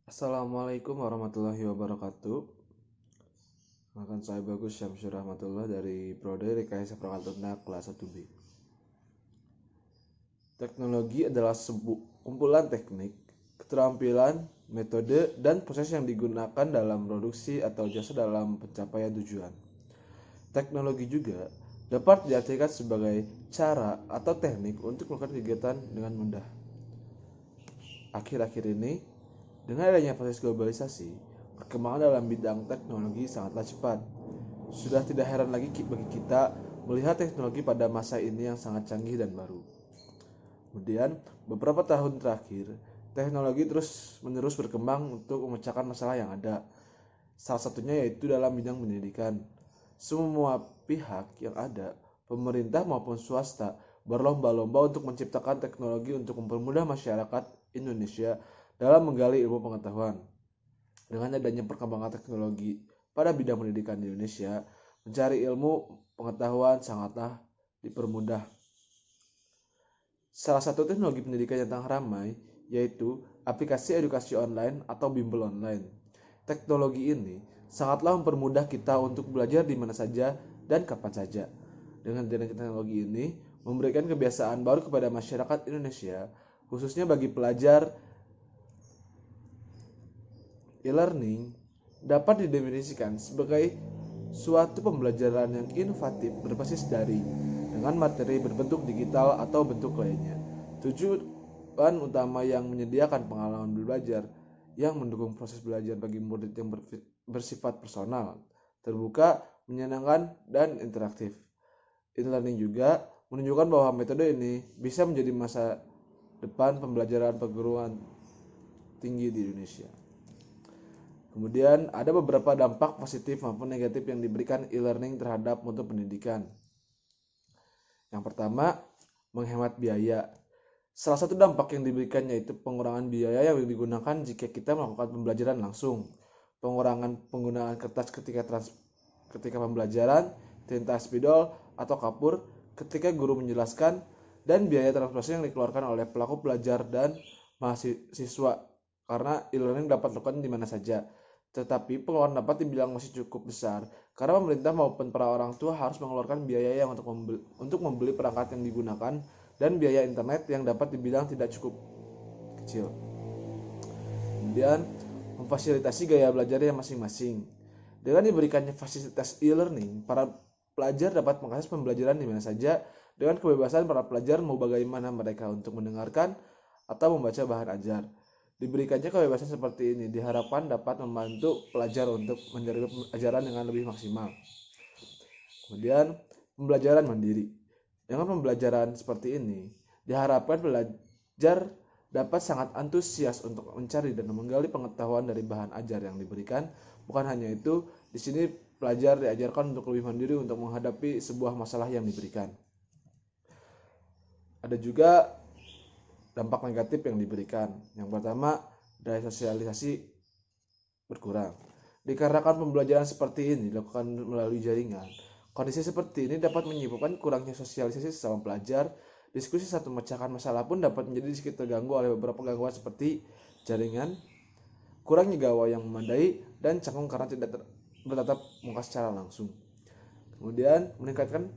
Assalamualaikum warahmatullahi wabarakatuh. Makan saya Bagus Syamsur Rahmatullah dari Prode Rekayasa Perangkat Lunak kelas 1B. Teknologi adalah sebuah kumpulan teknik, keterampilan, metode, dan proses yang digunakan dalam produksi atau jasa dalam pencapaian tujuan. Teknologi juga dapat diartikan sebagai cara atau teknik untuk melakukan kegiatan dengan mudah. Akhir-akhir ini, dengan adanya proses globalisasi, perkembangan dalam bidang teknologi sangatlah cepat. Sudah tidak heran lagi bagi kita melihat teknologi pada masa ini yang sangat canggih dan baru. Kemudian, beberapa tahun terakhir, teknologi terus-menerus berkembang untuk memecahkan masalah yang ada. Salah satunya yaitu dalam bidang pendidikan. Semua pihak yang ada, pemerintah maupun swasta, berlomba-lomba untuk menciptakan teknologi untuk mempermudah masyarakat Indonesia dalam menggali ilmu pengetahuan. Dengan adanya perkembangan teknologi pada bidang pendidikan di Indonesia, mencari ilmu pengetahuan sangatlah dipermudah. Salah satu teknologi pendidikan yang tengah ramai yaitu aplikasi edukasi online atau bimbel online. Teknologi ini sangatlah mempermudah kita untuk belajar di mana saja dan kapan saja. Dengan adanya teknologi ini memberikan kebiasaan baru kepada masyarakat Indonesia, khususnya bagi pelajar. E-learning dapat didefinisikan sebagai suatu pembelajaran yang inovatif berbasis daring dengan materi berbentuk digital atau bentuk lainnya. Tujuan utama yang menyediakan pengalaman belajar yang mendukung proses belajar bagi murid yang bersifat personal, terbuka, menyenangkan, dan interaktif. E-learning juga menunjukkan bahwa metode ini bisa menjadi masa depan pembelajaran perguruan tinggi di Indonesia. Kemudian ada beberapa dampak positif maupun negatif yang diberikan e-learning terhadap mutu pendidikan. Yang pertama, menghemat biaya. Salah satu dampak yang diberikan yaitu pengurangan biaya yang digunakan jika kita melakukan pembelajaran langsung. Pengurangan penggunaan kertas ketika pembelajaran, tinta spidol atau kapur ketika guru menjelaskan, dan biaya transportasi yang dikeluarkan oleh pelaku belajar dan mahasiswa karena e-learning dapat dilakukan di mana saja. Tetapi pengeluaran dapat dibilang masih cukup besar karena pemerintah maupun para orang tua harus mengeluarkan biaya yang untuk membeli perangkat yang digunakan dan biaya internet yang dapat dibilang tidak cukup kecil. Kemudian memfasilitasi gaya belajarnya masing-masing. Dengan diberikannya fasilitas e-learning, para pelajar dapat mengakses pembelajaran di mana saja dengan kebebasan para pelajar mau bagaimana mereka untuk mendengarkan atau membaca bahan ajar. Diberikannya kebebasan seperti ini diharapkan dapat membantu pelajar untuk menyerap ajaran dengan lebih maksimal. Kemudian, pembelajaran mandiri. Dengan pembelajaran seperti ini, diharapkan pelajar dapat sangat antusias untuk mencari dan menggali pengetahuan dari bahan ajar yang diberikan. Bukan hanya itu, di sini pelajar diajarkan untuk lebih mandiri untuk menghadapi sebuah masalah yang diberikan. Ada juga dampak negatif yang diberikan. Yang pertama, daya sosialisasi berkurang. Dikarenakan pembelajaran seperti ini dilakukan melalui jaringan, kondisi seperti ini dapat menyebabkan kurangnya sosialisasi sesama pelajar. Diskusi saat memecahkan masalah pun dapat menjadi sedikit terganggu oleh beberapa gangguan seperti jaringan, kurangnya gawai yang memadai, dan canggung karena tidak bertatap muka secara langsung. Kemudian meningkatkan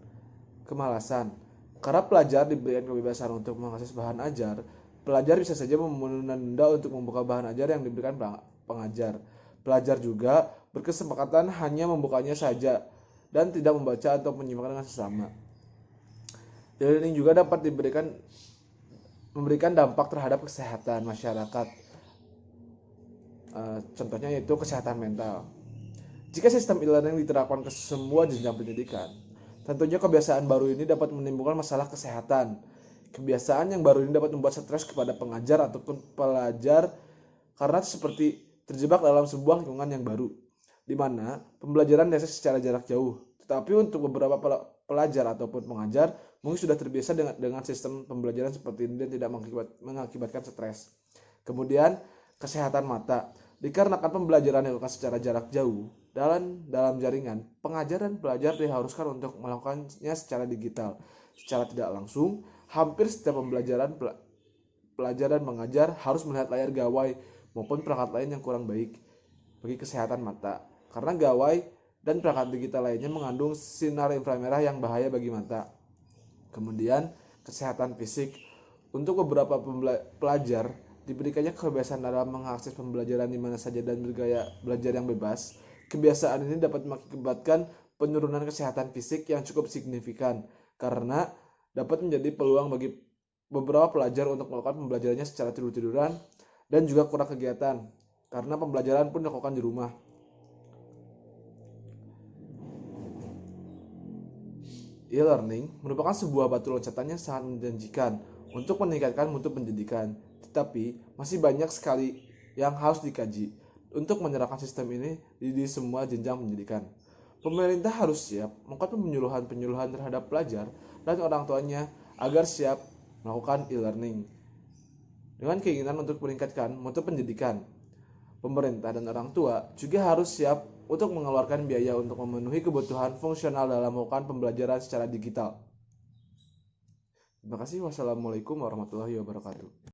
kemalasan. Karena pelajar diberikan kebebasan untuk mengakses bahan ajar, pelajar bisa saja menunda untuk membuka bahan ajar yang diberikan pengajar. Pelajar juga berkesempatan hanya membukanya saja dan tidak membaca atau menyimak dengan sesama. E-learning juga dapat memberikan dampak terhadap kesehatan masyarakat. Contohnya yaitu kesehatan mental. Jika sistem e-learning diterapkan ke semua jenjang pendidikan, tentunya kebiasaan baru ini dapat menimbulkan masalah kesehatan. Kebiasaan yang baru ini dapat membuat stres kepada pengajar ataupun pelajar karena seperti terjebak dalam sebuah lingkungan yang baru, di mana pembelajaran diakses secara jarak jauh. Tetapi untuk beberapa pelajar ataupun pengajar mungkin sudah terbiasa dengan sistem pembelajaran seperti ini dan tidak mengakibatkan stres. Kemudian kesehatan mata. Dikarenakan pembelajaran dilakukan secara jarak jauh dalam jaringan, pengajar dan pelajar diharuskan untuk melakukannya secara digital. Secara tidak langsung, hampir setiap pembelajaran pelajar dan mengajar harus melihat layar gawai maupun perangkat lain yang kurang baik bagi kesehatan mata. Karena gawai dan perangkat digital lainnya mengandung sinar inframerah yang bahaya bagi mata. Kemudian, kesehatan fisik. Untuk beberapa pelajar, diberikannya kebebasan dalam mengakses pembelajaran di mana saja dan bergaya belajar yang bebas. Kebiasaan ini dapat mengakibatkan penurunan kesehatan fisik yang cukup signifikan karena dapat menjadi peluang bagi beberapa pelajar untuk melakukan pembelajarannya secara tidur-tiduran dan juga kurang kegiatan karena pembelajaran pun dilakukan di rumah. E-learning merupakan sebuah batu loncatan yang sangat menjanjikan untuk meningkatkan mutu pendidikan, tetapi masih banyak sekali yang harus dikaji untuk menerapkan sistem ini di semua jenjang pendidikan. Pemerintah harus siap melakukan penyuluhan-penyuluhan terhadap pelajar dan orang tuanya agar siap melakukan e-learning. Dengan keinginan untuk meningkatkan mutu pendidikan, pemerintah dan orang tua juga harus siap untuk mengeluarkan biaya untuk memenuhi kebutuhan fungsional dalam melakukan pembelajaran secara digital. Terima kasih. Wassalamualaikum warahmatullahi wabarakatuh.